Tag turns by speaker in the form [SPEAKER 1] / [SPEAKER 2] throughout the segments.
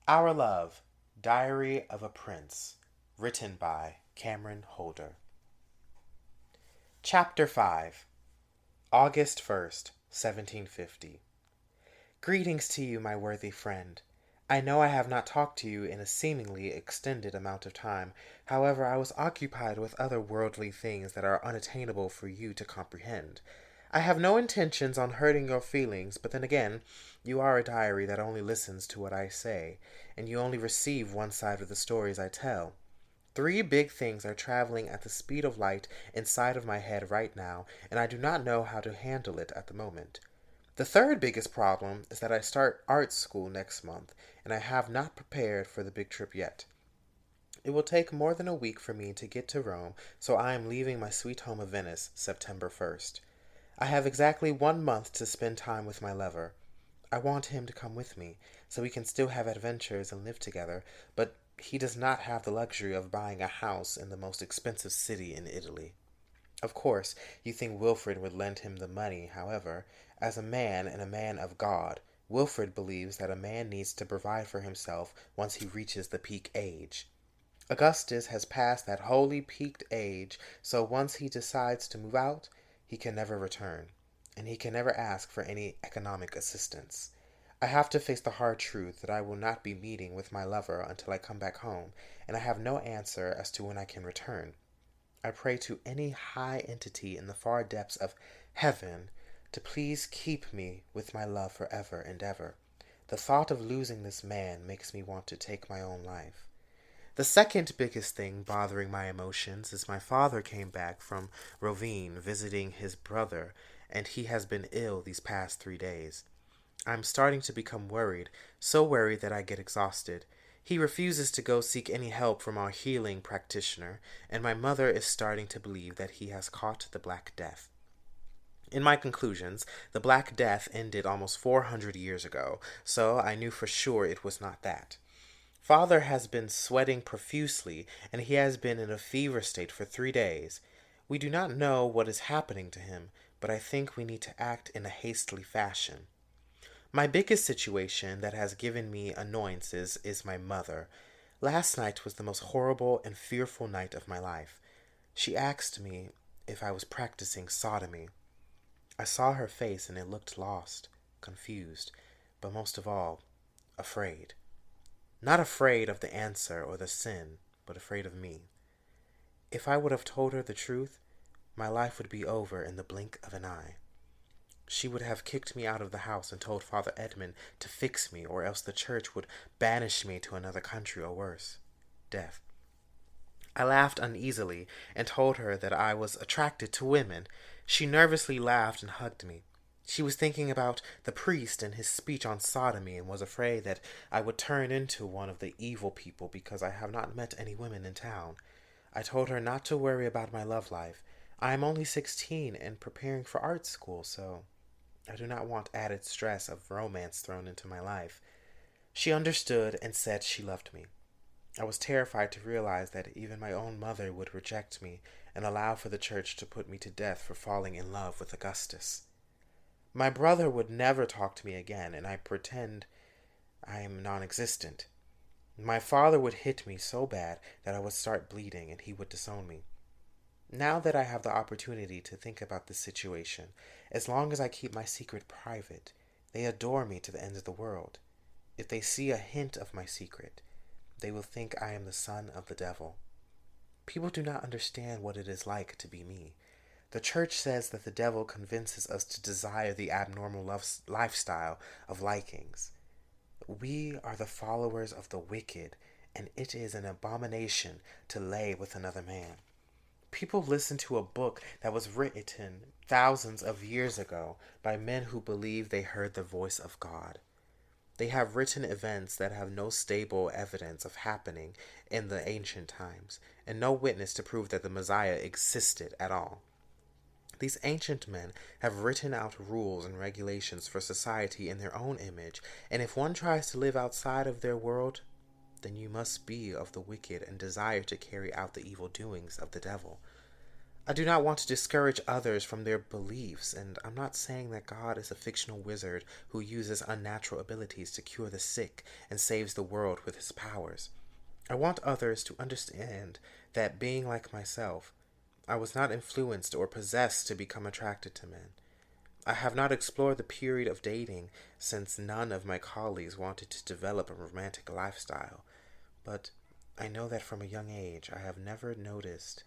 [SPEAKER 1] Our Love, Diary of a Prince, written by Cameron Holder. Chapter 5, August 1st, 1750. Greetings to you, my worthy friend. I know I have not talked to you in a seemingly extended amount of time. However, I was occupied with other worldly things that are unattainable for you to comprehend. I have no intentions on hurting your feelings, but then again, you are a diary that only listens to what I say, and you only receive one side of the stories I tell. Three big things are traveling at the speed of light inside of my head right now, and I do not know how to handle it at the moment. The third biggest problem is that I start art school next month, and I have not prepared for the big trip yet. It will take more than a week for me to get to Rome, so I am leaving my sweet home of Venice September 1st. I have exactly 1 month to spend time with my lover. I want him to come with me, so we can still have adventures and live together, but he does not have the luxury of buying a house in the most expensive city in Italy. Of course, you think Wilfred would lend him the money. However, as a man and a man of God, Wilfred believes that a man needs to provide for himself once he reaches the peak age. Augustus has passed that holy peaked age, so once he decides to move out, he can never return, and he can never ask for any economic assistance. I have to face the hard truth that I will not be meeting with my lover until I come back home, and I have no answer as to when I can return. I pray to any high entity in the far depths of heaven to please keep me with my love forever and ever. The thought of losing this man makes me want to take my own life. The second biggest thing bothering my emotions is my father came back from Rovine visiting his brother, and he has been ill these past 3 days. I'm starting to become worried, so worried that I get exhausted. He refuses to go seek any help from our healing practitioner, and my mother is starting to believe that he has caught the Black Death. In my conclusions, the Black Death ended almost 400 years ago, so I knew for sure it was not that. Father has been sweating profusely, and he has been in a fever state for 3 days. We do not know what is happening to him, but I think we need to act in a hastily fashion. My biggest situation that has given me annoyances is my mother. Last night was the most horrible and fearful night of my life. She asked me if I was practicing sodomy. I saw her face and it looked lost, confused, but most of all, afraid. Not afraid of the answer or the sin, but afraid of me. If I would have told her the truth, my life would be over in the blink of an eye. She would have kicked me out of the house and told Father Edmund to fix me, or else the church would banish me to another country or worse, death. I laughed uneasily and told her that I was attracted to women. She nervously laughed and hugged me. She was thinking about the priest and his speech on sodomy and was afraid that I would turn into one of the evil people because I have not met any women in town. I told her not to worry about my love life. I am only 16 and preparing for art school, so I do not want added stress of romance thrown into my life. She understood and said she loved me. I was terrified to realize that even my own mother would reject me and allow for the church to put me to death for falling in love with Augustus. My brother would never talk to me again, and I pretend I am non-existent. My father would hit me so bad that I would start bleeding and he would disown me. Now that I have the opportunity to think about this situation, as long as I keep my secret private, they adore me to the ends of the world. If they see a hint of my secret, they will think I am the son of the devil. People do not understand what it is like to be me. The church says that the devil convinces us to desire the abnormal lifestyle of likings. We are the followers of the wicked, and it is an abomination to lay with another man. People listen to a book that was written thousands of years ago by men who believe they heard the voice of God. They have written events that have no stable evidence of happening in the ancient times, and no witness to prove that the Messiah existed at all. These ancient men have written out rules and regulations for society in their own image, and if one tries to live outside of their world, then you must be of the wicked and desire to carry out the evil doings of the devil. I do not want to discourage others from their beliefs, and I'm not saying that God is a fictional wizard who uses unnatural abilities to cure the sick and saves the world with his powers. I want others to understand that being like myself, I was not influenced or possessed to become attracted to men. I have not explored the period of dating since none of my colleagues wanted to develop a romantic lifestyle, but I know that from a young age I have never noticed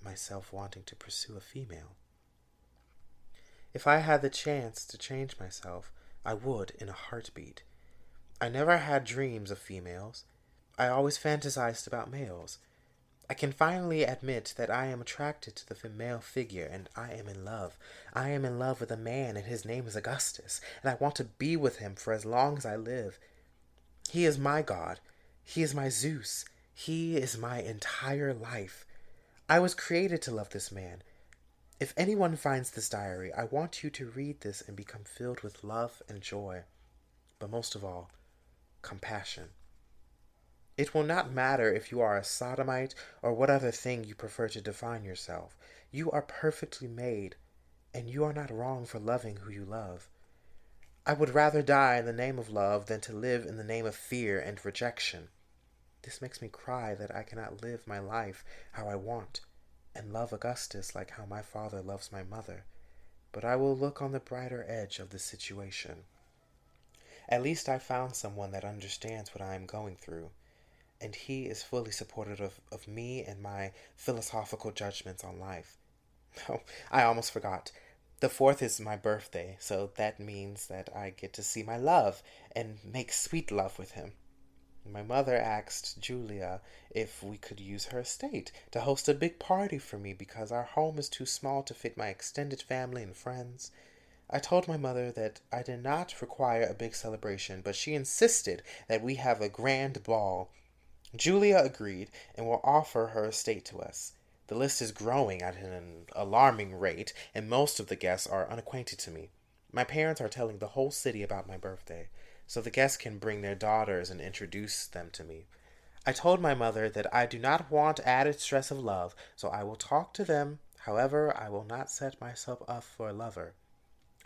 [SPEAKER 1] myself wanting to pursue a female. If I had the chance to change myself, I would in a heartbeat. I never had dreams of females. I always fantasized about males. I can finally admit that I am attracted to the male figure, and I am in love. I am in love with a man, and his name is Augustus, and I want to be with him for as long as I live. He is my God. He is my Zeus. He is my entire life. I was created to love this man. If anyone finds this diary, I want you to read this and become filled with love and joy, but most of all, compassion. It will not matter if you are a sodomite or what other thing you prefer to define yourself. You are perfectly made, and you are not wrong for loving who you love. I would rather die in the name of love than to live in the name of fear and rejection. This makes me cry that I cannot live my life how I want, and love Augustus like how my father loves my mother. But I will look on the brighter edge of this situation. At least I found someone that understands what I am going through, and he is fully supportive of me and my philosophical judgments on life. Oh, I almost forgot. The 4th is my birthday, so that means that I get to see my love and make sweet love with him. My mother asked Julia if we could use her estate to host a big party for me because our home is too small to fit my extended family and friends. I told my mother that I did not require a big celebration, but she insisted that we have a grand ball. Julia agreed and will offer her estate to us. The list is growing at an alarming rate, and most of the guests are unacquainted to me. My parents are telling the whole city about my birthday, so the guests can bring their daughters and introduce them to me. I told my mother that I do not want added stress of love, so I will talk to them. However, I will not set myself up for a lover.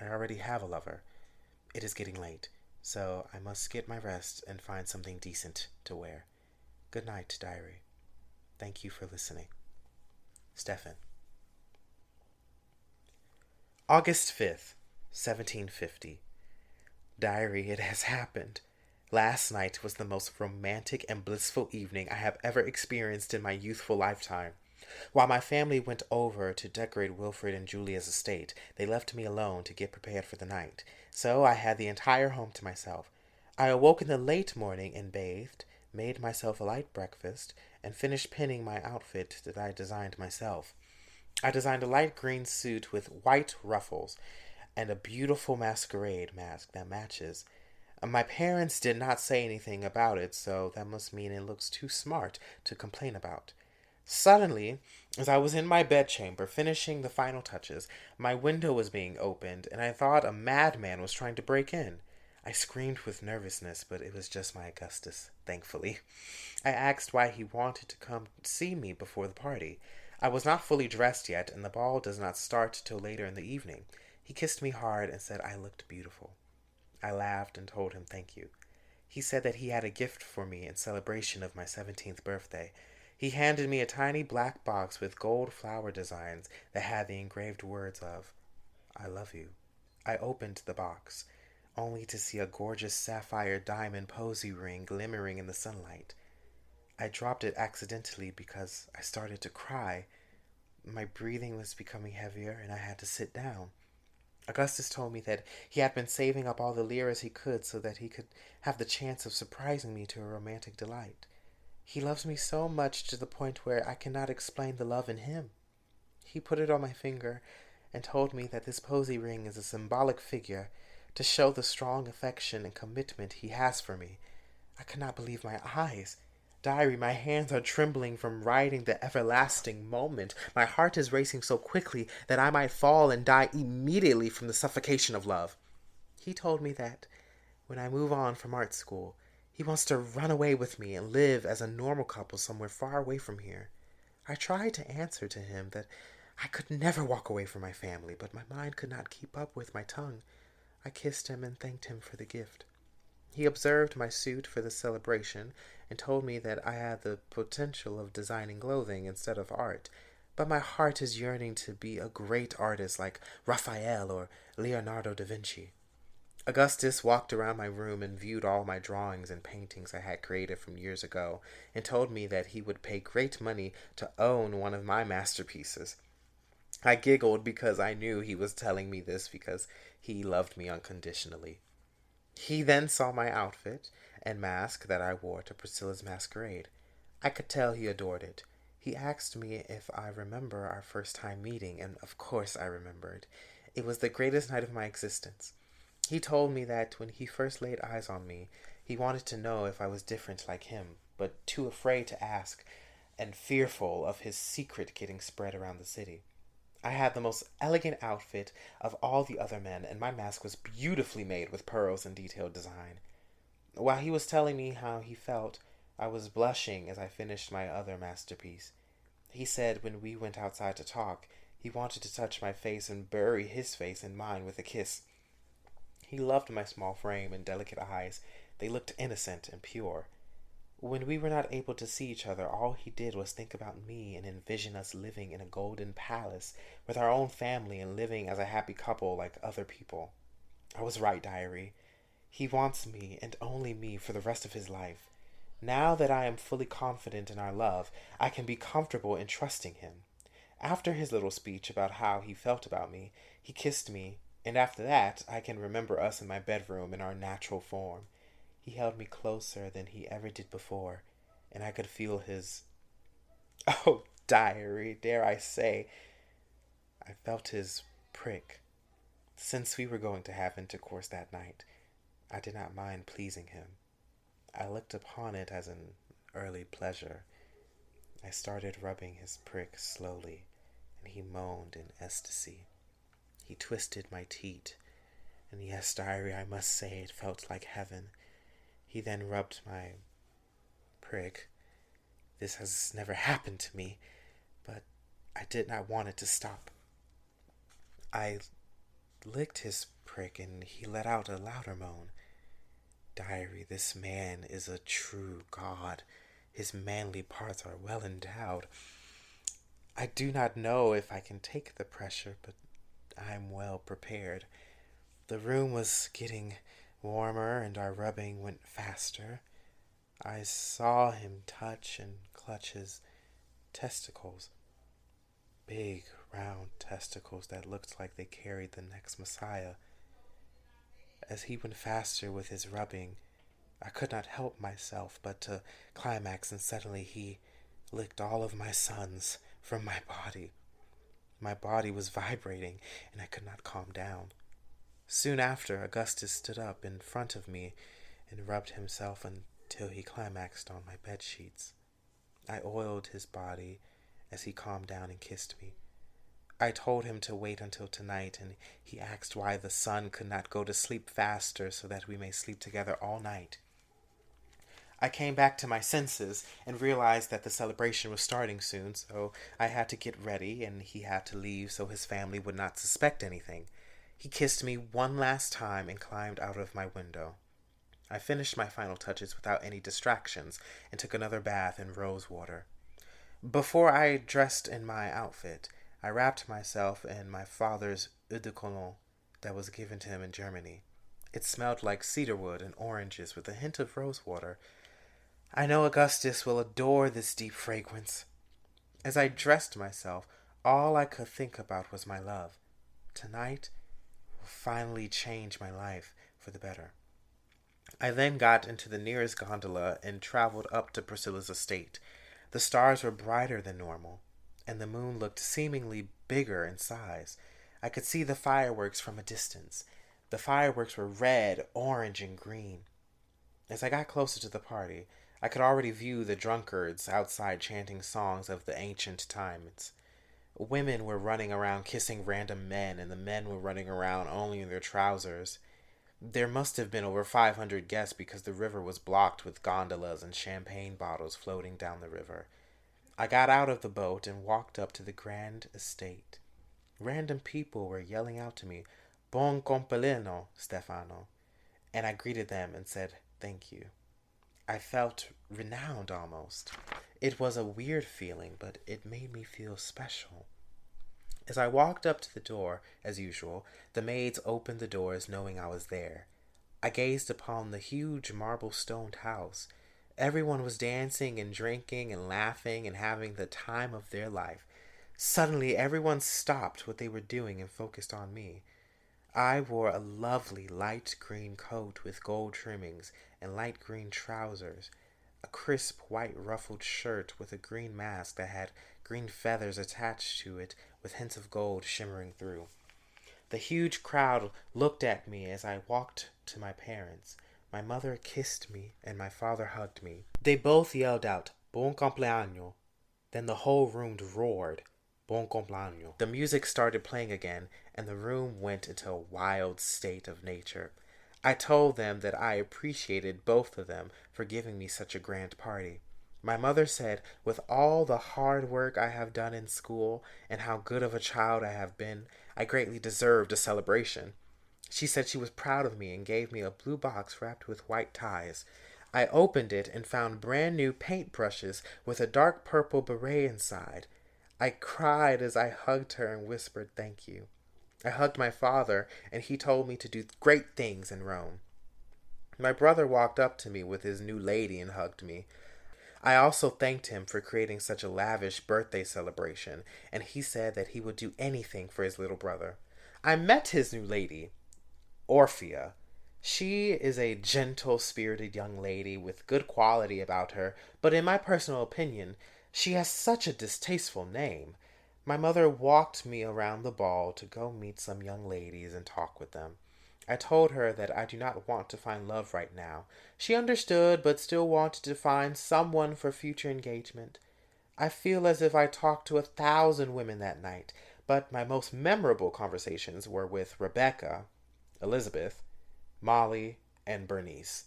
[SPEAKER 1] I already have a lover. It is getting late, so I must get my rest and find something decent to wear. Good night, diary. Thank you for listening. Stefan. August 5th, 1750. Diary, it has happened. Last night was the most romantic and blissful evening I have ever experienced in my youthful lifetime. While my family went over to decorate Wilfred and Julia's estate, they left me alone to get prepared for the night, so I had the entire home to myself. I awoke in the late morning and bathed, made myself a light breakfast, and finished pinning my outfit that I designed myself. I designed a light green suit with white ruffles and a beautiful masquerade mask that matches. My parents did not say anything about it, so that must mean it looks too smart to complain about. Suddenly, as I was in my bedchamber finishing the final touches, my window was being opened, and I thought a madman was trying to break in. I screamed with nervousness, but it was just my Augustus, thankfully. I asked why he wanted to come see me before the party. I was not fully dressed yet, and the ball does not start till later in the evening. He kissed me hard and said I looked beautiful. I laughed and told him thank you. He said that he had a gift for me in celebration of my 17th birthday. He handed me a tiny black box with gold flower designs that had the engraved words of, I love you. I opened the box, only to see a gorgeous sapphire diamond posy ring glimmering in the sunlight. I dropped it accidentally because I started to cry. My breathing was becoming heavier and I had to sit down. Augustus told me that he had been saving up all the liras he could so that he could have the chance of surprising me to a romantic delight. He loves me so much to the point where I cannot explain the love in him. He put it on my finger and told me that this posy ring is a symbolic figure to show the strong affection and commitment he has for me. I could not believe my eyes. Diary, my hands are trembling from writing the everlasting moment. My heart is racing so quickly that I might fall and die immediately from the suffocation of love. He told me that when I move on from art school, he wants to run away with me and live as a normal couple somewhere far away from here. I tried to answer to him that I could never walk away from my family, but my mind could not keep up with my tongue. I kissed him and thanked him for the gift. He observed my suit for the celebration and told me that I had the potential of designing clothing instead of art, but my heart is yearning to be a great artist like Raphael or Leonardo da Vinci. Augustus walked around my room and viewed all my drawings and paintings I had created from years ago, and told me that he would pay great money to own one of my masterpieces. I giggled because I knew he was telling me this because he loved me unconditionally. He then saw my outfit and mask that I wore to Priscilla's masquerade. I could tell he adored it. He asked me if I remember our first time meeting, and of course I remembered. It was the greatest night of my existence. He told me that when he first laid eyes on me, he wanted to know if I was different like him, but too afraid to ask, and fearful of his secret getting spread around the city. I had the most elegant outfit of all the other men, and my mask was beautifully made with pearls and detailed design. While he was telling me how he felt, I was blushing as I finished my other masterpiece. He said when we went outside to talk, he wanted to touch my face and bury his face in mine with a kiss. He loved my small frame and delicate eyes. They looked innocent and pure. When we were not able to see each other, all he did was think about me and envision us living in a golden palace with our own family and living as a happy couple like other people. I was right, diary. He wants me and only me for the rest of his life. Now that I am fully confident in our love, I can be comfortable in trusting him. After his little speech about how he felt about me, he kissed me, and after that I can remember us in my bedroom in our natural form. He held me closer than he ever did before, and I could feel his... Oh, diary, dare I say, I felt his prick. Since we were going to have intercourse that night, I did not mind pleasing him. I looked upon it as an early pleasure. I started rubbing his prick slowly, and he moaned in ecstasy. He twisted my teat, and yes, diary, I must say it felt like heaven. He then rubbed my prick. This has never happened to me, but I did not want it to stop. I licked his prick, and he let out a louder moan. Diary, this man is a true god. His manly parts are well endowed. I do not know if I can take the pressure, but I am well prepared. The room was getting warmer and our rubbing went faster. I saw him touch and clutch his testicles. Big, round testicles that looked like they carried the next Messiah. As he went faster with his rubbing, I could not help myself but to climax, and suddenly he licked all of my sons from my body. My body was vibrating, and I could not calm down. Soon after, Augustus stood up in front of me and rubbed himself until he climaxed on my bed sheets. I oiled his body as he calmed down and kissed me. I told him to wait until tonight, and he asked why the sun could not go to sleep faster so that we may sleep together all night. I came back to my senses and realized that the celebration was starting soon, so I had to get ready, and he had to leave so his family would not suspect anything. He kissed me one last time and climbed out of my window. I finished my final touches without any distractions and took another bath in rose water. Before I dressed in my outfit, I wrapped myself in my father's eau de cologne that was given to him in Germany. It smelled like cedarwood and oranges with a hint of rose water. I know Augustus will adore this deep fragrance. As I dressed myself, all I could think about was my love. Tonight will finally change my life for the better. I then got into the nearest gondola and traveled up to Priscilla's estate. The stars were brighter than normal, and the moon looked seemingly bigger in size. I could see the fireworks from a distance. The fireworks were red, orange, and green. As I got closer to the party, I could already view the drunkards outside chanting songs of the ancient times. Women were running around kissing random men, and the men were running around only in their trousers. There must have been over 500 guests because the river was blocked with gondolas and champagne bottles floating down the river. I got out of the boat and walked up to the grand estate. Random people were yelling out to me, Buon compleanno, Stefano, and I greeted them and said thank you. I felt renowned almost. It was a weird feeling, but it made me feel special. As I walked up to the door, as usual, the maids opened the doors knowing I was there. I gazed upon the huge marble-stoned house. Everyone was dancing and drinking and laughing and having the time of their life. Suddenly, everyone stopped what they were doing and focused on me. I wore a lovely light green coat with gold trimmings and light green trousers, a crisp white ruffled shirt with a green mask that had green feathers attached to it with hints of gold shimmering through. The huge crowd looked at me as I walked to my parents. My mother kissed me and my father hugged me. They both yelled out, Buon compleanno. Then the whole room roared, Buon compleanno. The music started playing again, and the room went into a wild state of nature. I told them that I appreciated both of them for giving me such a grand party. My mother said, with all the hard work I have done in school and how good of a child I have been, I greatly deserved a celebration. She said she was proud of me and gave me a blue box wrapped with white ties. I opened it and found brand new paintbrushes with a dark purple beret inside. I cried as I hugged her and whispered thank you. I hugged my father, and he told me to do great things in Rome. My brother walked up to me with his new lady and hugged me. I also thanked him for creating such a lavish birthday celebration, and he said that he would do anything for his little brother. I met his new lady, Orphea. She is a gentle-spirited young lady with good quality about her, but in my personal opinion, she has such a distasteful name. My mother walked me around the ball to go meet some young ladies and talk with them. I told her that I do not want to find love right now. She understood, but still wanted to find someone for future engagement. I feel as if I talked to 1,000 women that night, but my most memorable conversations were with Rebecca, Elizabeth, Molly, and Bernice.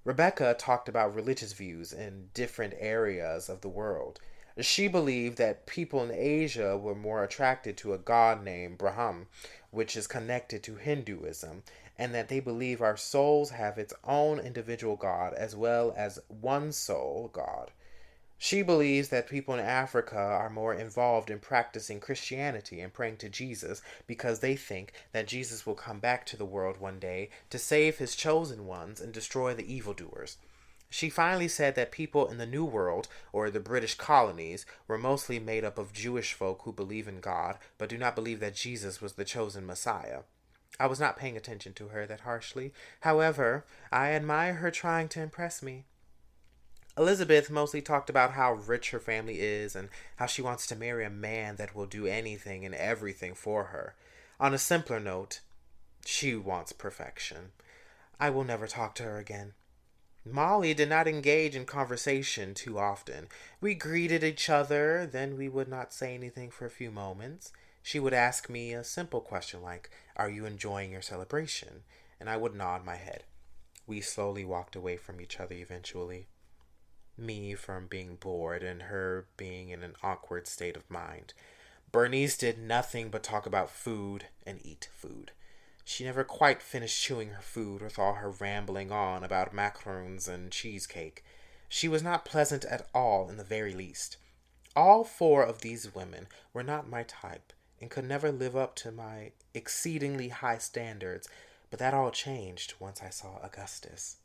[SPEAKER 1] Rebecca talked about religious views in different areas of the world. She believed that people in Asia were more attracted to a god named Brahman, which is connected to Hinduism, and that they believe our souls have its own individual god as well as one soul god. She believes that people in Africa are more involved in practicing Christianity and praying to Jesus because they think that Jesus will come back to the world one day to save his chosen ones and destroy the evildoers. She finally said that people in the New World, or the British colonies, were mostly made up of Jewish folk who believe in God, but do not believe that Jesus was the chosen Messiah. I was not paying attention to her that harshly. However, I admire her trying to impress me. Elizabeth mostly talked about how rich her family is and how she wants to marry a man that will do anything and everything for her. On a simpler note, she wants perfection. I will never talk to her again. Molly did not engage in conversation too often. We greeted each other, then we would not say anything for a few moments. She would ask me a simple question like, "Are you enjoying your celebration?" And I would nod my head. We slowly walked away from each other eventually. Me from being bored and her being in an awkward state of mind. Bernice did nothing but talk about food and eat food. She never quite finished chewing her food with all her rambling on about macaroons and cheesecake. She was not pleasant at all in the very least. All 4 of these women were not my type and could never live up to my exceedingly high standards, but that all changed once I saw Augustus.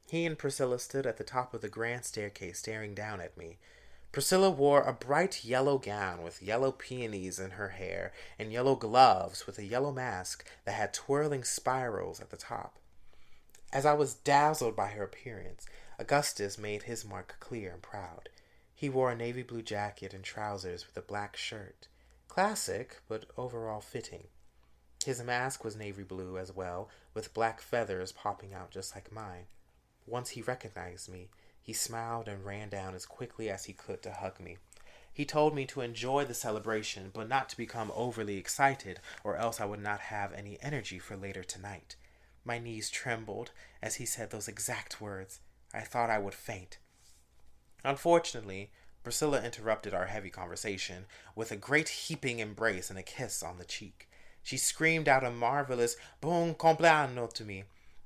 [SPEAKER 1] He and Priscilla stood at the top of the grand staircase staring down at me. Priscilla wore a bright yellow gown with yellow peonies in her hair and yellow gloves with a yellow mask that had twirling spirals at the top. As I was dazzled by her appearance, Augustus made his mark clear and proud. He wore a navy blue jacket and trousers with a black shirt. Classic, but overall fitting. His mask was navy blue as well, with black feathers popping out just like mine. Once he recognized me, he smiled and ran down as quickly as he could to hug me. He told me to enjoy the celebration, but not to become overly excited, or else I would not have any energy for later tonight. My knees trembled as he said those exact words. I thought I would faint. Unfortunately, Priscilla interrupted our heavy conversation with a great heaping embrace and a kiss on the cheek. She screamed out a marvelous bon compleanno to me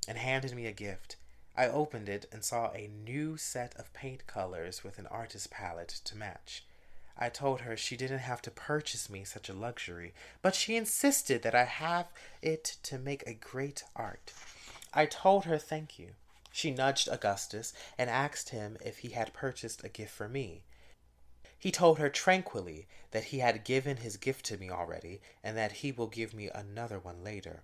[SPEAKER 1] and handed me a gift. I opened it and saw a new set of paint colors with an artist's palette to match. I told her she didn't have to purchase me such a luxury, but she insisted that I have it to make a great art. I told her thank you. She nudged Augustus and asked him if he had purchased a gift for me. He told her tranquilly that he had given his gift to me already and that he will give me another one later.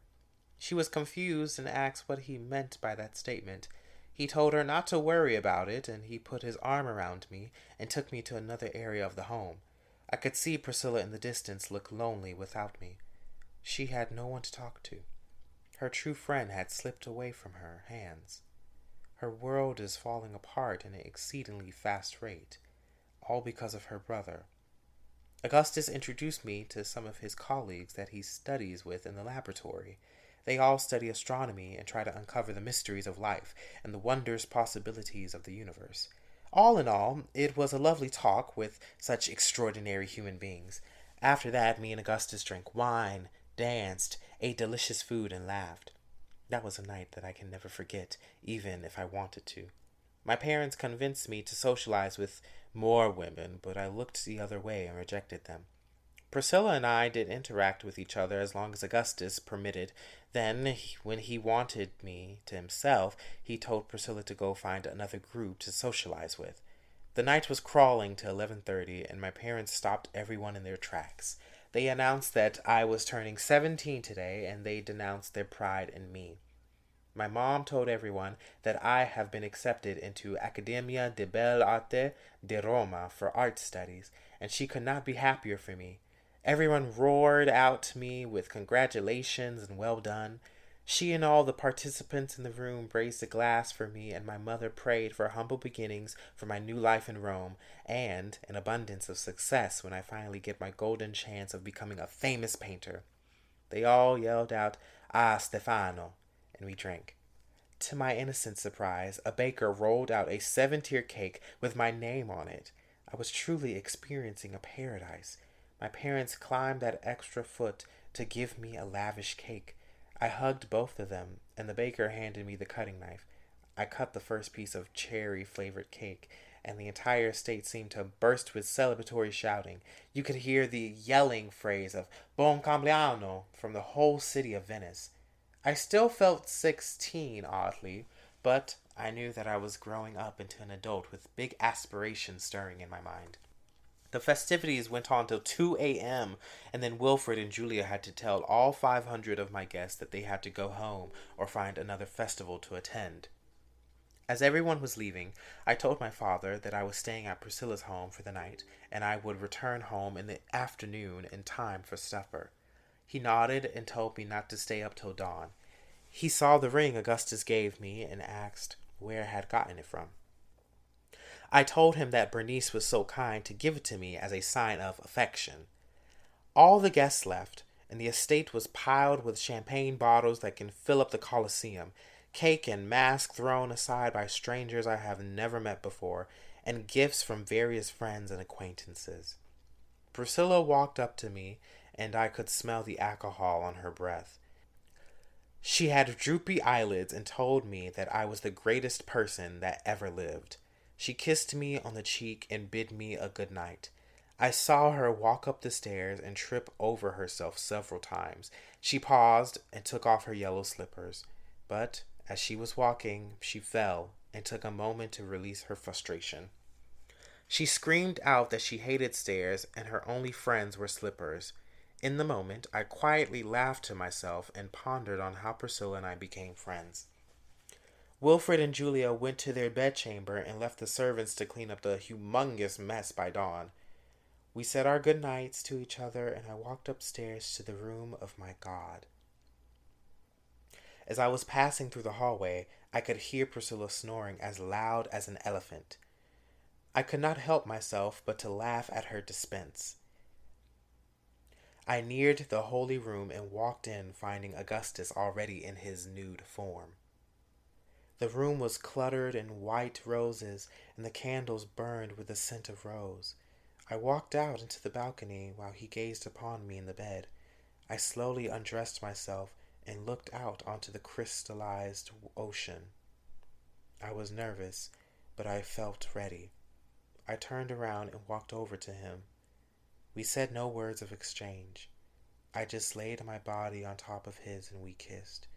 [SPEAKER 1] She was confused and asked what he meant by that statement. He told her not to worry about it, and he put his arm around me and took me to another area of the home. I could see Priscilla in the distance look lonely without me. She had no one to talk to. Her true friend had slipped away from her hands. Her world is falling apart at an exceedingly fast rate, all because of her brother. Augustus introduced me to some of his colleagues that he studies with in the laboratory. They all study astronomy and try to uncover the mysteries of life and the wondrous possibilities of the universe. All in all, it was a lovely talk with such extraordinary human beings. After that, me and Augustus drank wine, danced, ate delicious food, and laughed. That was a night that I can never forget, even if I wanted to. My parents convinced me to socialize with more women, but I looked the other way and rejected them. Priscilla and I did interact with each other as long as Augustus permitted. Then, when he wanted me to himself, he told Priscilla to go find another group to socialize with. The night was crawling to 11:30, and my parents stopped everyone in their tracks. They announced that I was turning 17 today, and they denounced their pride in me. My mom told everyone that I have been accepted into Accademia di Belle Arte di Roma for art studies, and she could not be happier for me. Everyone roared out to me with congratulations and well done. She and all the participants in the room raised a glass for me, and my mother prayed for humble beginnings for my new life in Rome, and an abundance of success when I finally get my golden chance of becoming a famous painter. They all yelled out, "Ah, Stefano," and we drank. To my innocent surprise, a baker rolled out a 7-tier cake with my name on it. I was truly experiencing a paradise. My parents climbed that extra foot to give me a lavish cake. I hugged both of them, and the baker handed me the cutting knife. I cut the first piece of cherry-flavored cake, and the entire estate seemed to burst with celebratory shouting. You could hear the yelling phrase of "Buon compleanno" from the whole city of Venice. I still felt 16, oddly, but I knew that I was growing up into an adult with big aspirations stirring in my mind. The festivities went on till 2 a.m., and then Wilfred and Julia had to tell all 500 of my guests that they had to go home or find another festival to attend. As everyone was leaving, I told my father that I was staying at Priscilla's home for the night, and I would return home in the afternoon in time for supper. He nodded and told me not to stay up till dawn. He saw the ring Augustus gave me and asked where I had gotten it from. I told him that Bernice was so kind to give it to me as a sign of affection. All the guests left, and the estate was piled with champagne bottles that can fill up the Colosseum, cake and mask thrown aside by strangers I have never met before, and gifts from various friends and acquaintances. Priscilla walked up to me, and I could smell the alcohol on her breath. She had droopy eyelids and told me that I was the greatest person that ever lived. She kissed me on the cheek and bid me a good night. I saw her walk up the stairs and trip over herself several times. She paused and took off her yellow slippers. But as she was walking, she fell and took a moment to release her frustration. She screamed out that she hated stairs and her only friends were slippers. In the moment, I quietly laughed to myself and pondered on how Priscilla and I became friends. Wilfred and Julia went to their bedchamber and left the servants to clean up the humongous mess by dawn. We said our good nights to each other, and I walked upstairs to the room of my God. As I was passing through the hallway, I could hear Priscilla snoring as loud as an elephant. I could not help myself but to laugh at her suspense. I neared the holy room and walked in, finding Augustus already in his nude form. The room was cluttered in white roses, and the candles burned with the scent of rose. I walked out into the balcony while he gazed upon me in the bed. I slowly undressed myself and looked out onto the crystallized ocean. I was nervous, but I felt ready. I turned around and walked over to him. We said no words of exchange. I just laid my body on top of his and we kissed.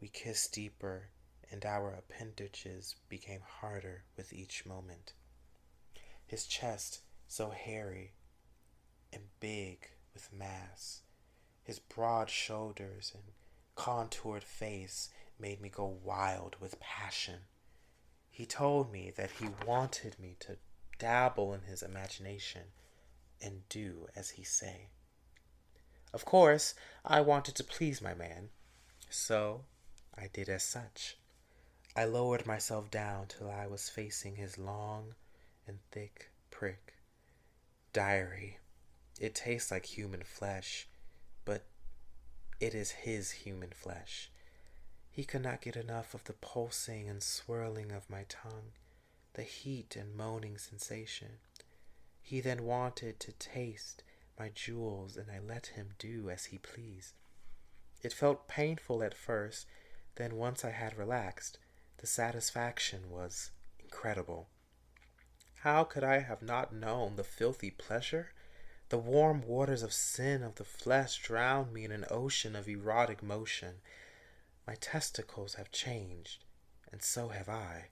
[SPEAKER 1] We kissed deeper, and our appendages became harder with each moment. His chest, so hairy and big with mass, his broad shoulders and contoured face made me go wild with passion. He told me that he wanted me to dabble in his imagination and do as he say. Of course, I wanted to please my man, so I did as such. I lowered myself down till I was facing his long and thick prick. Diary. It tastes like human flesh, but it is his human flesh. He could not get enough of the pulsing and swirling of my tongue, the heat and moaning sensation. He then wanted to taste my jewels, and I let him do as he pleased. It felt painful at first, then once I had relaxed, the satisfaction was incredible. How could I have not known the filthy pleasure? The warm waters of sin of the flesh drowned me in an ocean of erotic motion. My testicles have changed, and so have I.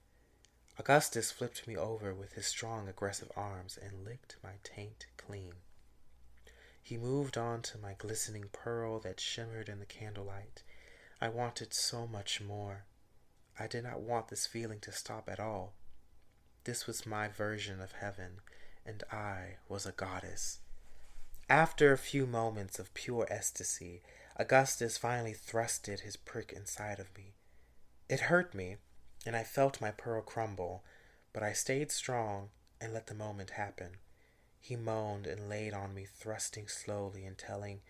[SPEAKER 1] Augustus flipped me over with his strong, aggressive arms and licked my taint clean. He moved on to my glistening pearl that shimmered in the candlelight. I wanted so much more. I did not want this feeling to stop at all. This was my version of heaven, and I was a goddess. After a few moments of pure ecstasy, Augustus finally thrusted his prick inside of me. It hurt me, and I felt my pearl crumble, but I stayed strong and let the moment happen. He moaned and laid on me, thrusting slowly and telling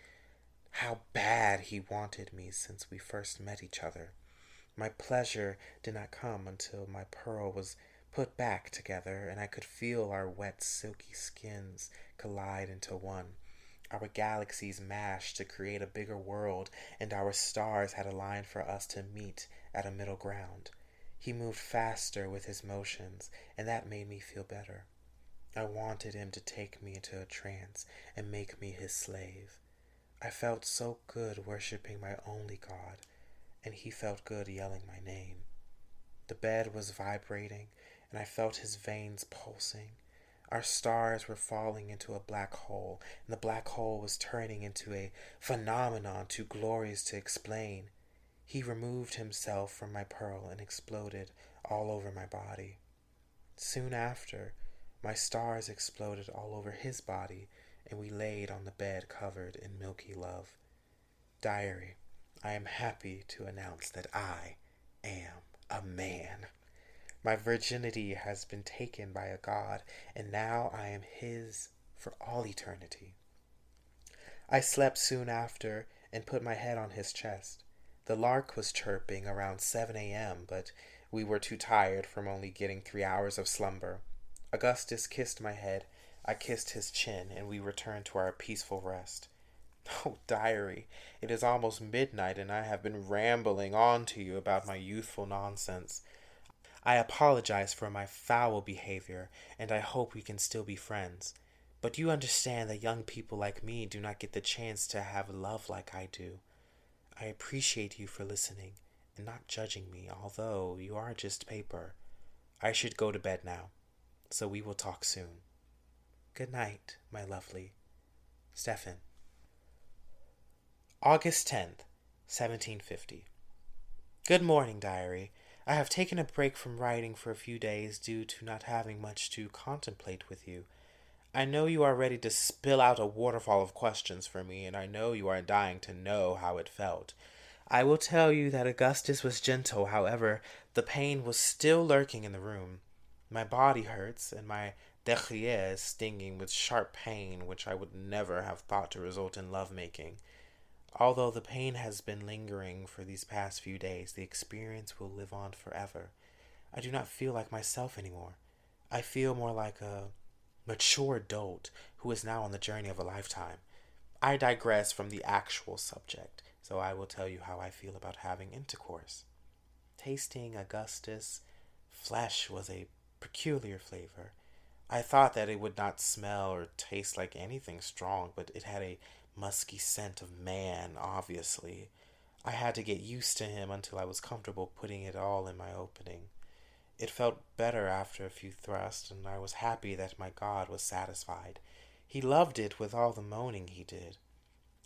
[SPEAKER 1] how bad he wanted me since we first met each other. My pleasure did not come until my pearl was put back together and I could feel our wet, silky skins collide into one. Our galaxies mashed to create a bigger world, and our stars had aligned for us to meet at a middle ground. He moved faster with his motions, and that made me feel better. I wanted him to take me into a trance and make me his slave. I felt so good worshiping my only God, and he felt good yelling my name. The bed was vibrating, and I felt his veins pulsing. Our stars were falling into a black hole, and the black hole was turning into a phenomenon too glorious to explain. He removed himself from my pearl and exploded all over my body. Soon after, my stars exploded all over his body, and we laid on the bed covered in milky love. Diary, I am happy to announce that I am a man. My virginity has been taken by a god, and now I am his for all eternity. I slept soon after and put my head on his chest. The lark was chirping around 7 a.m., but we were too tired from only getting 3 hours of slumber. Augustus kissed my head, I kissed his chin, and we returned to our peaceful rest. Oh, diary, it is almost midnight, and I have been rambling on to you about my youthful nonsense. I apologize for my foul behavior, and I hope we can still be friends. But you understand that young people like me do not get the chance to have love like I do. I appreciate you for listening and not judging me, although you are just paper. I should go to bed now, so we will talk soon. Good night, my lovely. Stefan. August 10th, 1750. Good morning, diary. I have taken a break from writing for a few days due to not having much to contemplate with you. I know you are ready to spill out a waterfall of questions for me, and I know you are dying to know how it felt. I will tell you that Augustus was gentle, however, the pain was still lurking in the room. My body hurts, and my derrière is stinging with sharp pain, which I would never have thought to result in love-making. Although the pain has been lingering for these past few days, the experience will live on forever. I do not feel like myself anymore. I feel more like a mature adult who is now on the journey of a lifetime. I digress from the actual subject, so I will tell you how I feel about having intercourse. Tasting Augustus' flesh was a peculiar flavor. I thought that it would not smell or taste like anything strong, but it had a musky scent of man, obviously. I had to get used to him until I was comfortable putting it all in my opening. It felt better after a few thrusts, and I was happy that my God was satisfied. He loved it with all the moaning he did.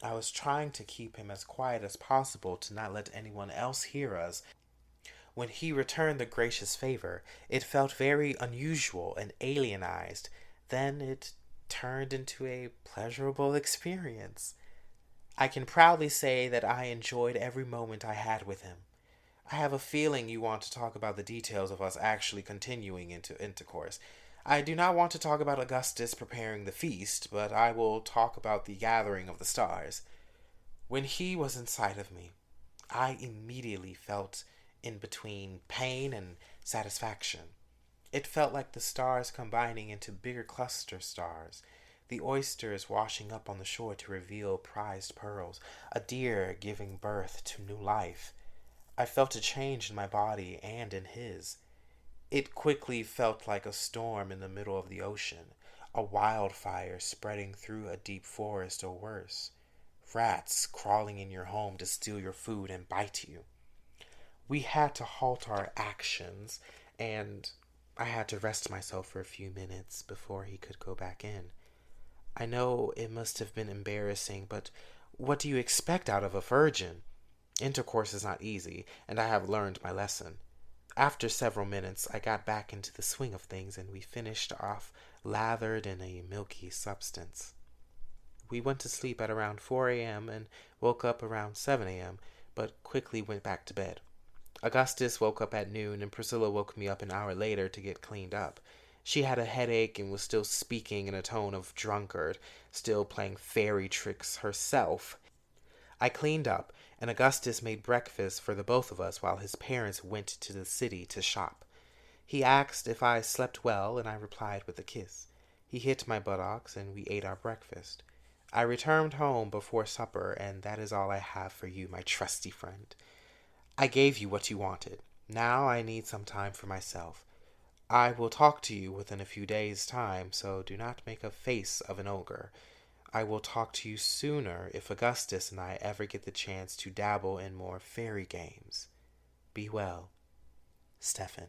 [SPEAKER 1] I was trying to keep him as quiet as possible to not let anyone else hear us. When he returned the gracious favor, it felt very unusual and alienized. Then it turned into a pleasurable experience. I can proudly say that I enjoyed every moment I had with him. I have a feeling you want to talk about the details of us actually continuing into intercourse. I do not want to talk about Augustus preparing the feast, but I will talk about the gathering of the stars. When he was in sight of me, I immediately felt in between pain and satisfaction. It felt like the stars combining into bigger cluster stars, the oysters washing up on the shore to reveal prized pearls, a deer giving birth to new life. I felt a change in my body and in his. It quickly felt like a storm in the middle of the ocean, a wildfire spreading through a deep forest, or worse, rats crawling in your home to steal your food and bite you. We had to halt our actions, and I had to rest myself for a few minutes before he could go back in. I know it must have been embarrassing, but what do you expect out of a virgin? Intercourse is not easy, and I have learned my lesson. After several minutes, I got back into the swing of things, and we finished off lathered in a milky substance. We went to sleep at around 4 a.m. and woke up around 7 a.m., but quickly went back to bed. Augustus woke up at noon, and Priscilla woke me up an hour later to get cleaned up. She had a headache and was still speaking in a tone of drunkard, still playing fairy tricks herself. I cleaned up, and Augustus made breakfast for the both of us while his parents went to the city to shop. He asked if I slept well, and I replied with a kiss. He hit my buttocks, and we ate our breakfast. I returned home before supper, and that is all I have for you, my trusty friend. I gave you what you wanted. Now I need some time for myself. I will talk to you within a few days' time, so do not make a face of an ogre. I will talk to you sooner if Augustus and I ever get the chance to dabble in more fairy games. Be well, Stefan.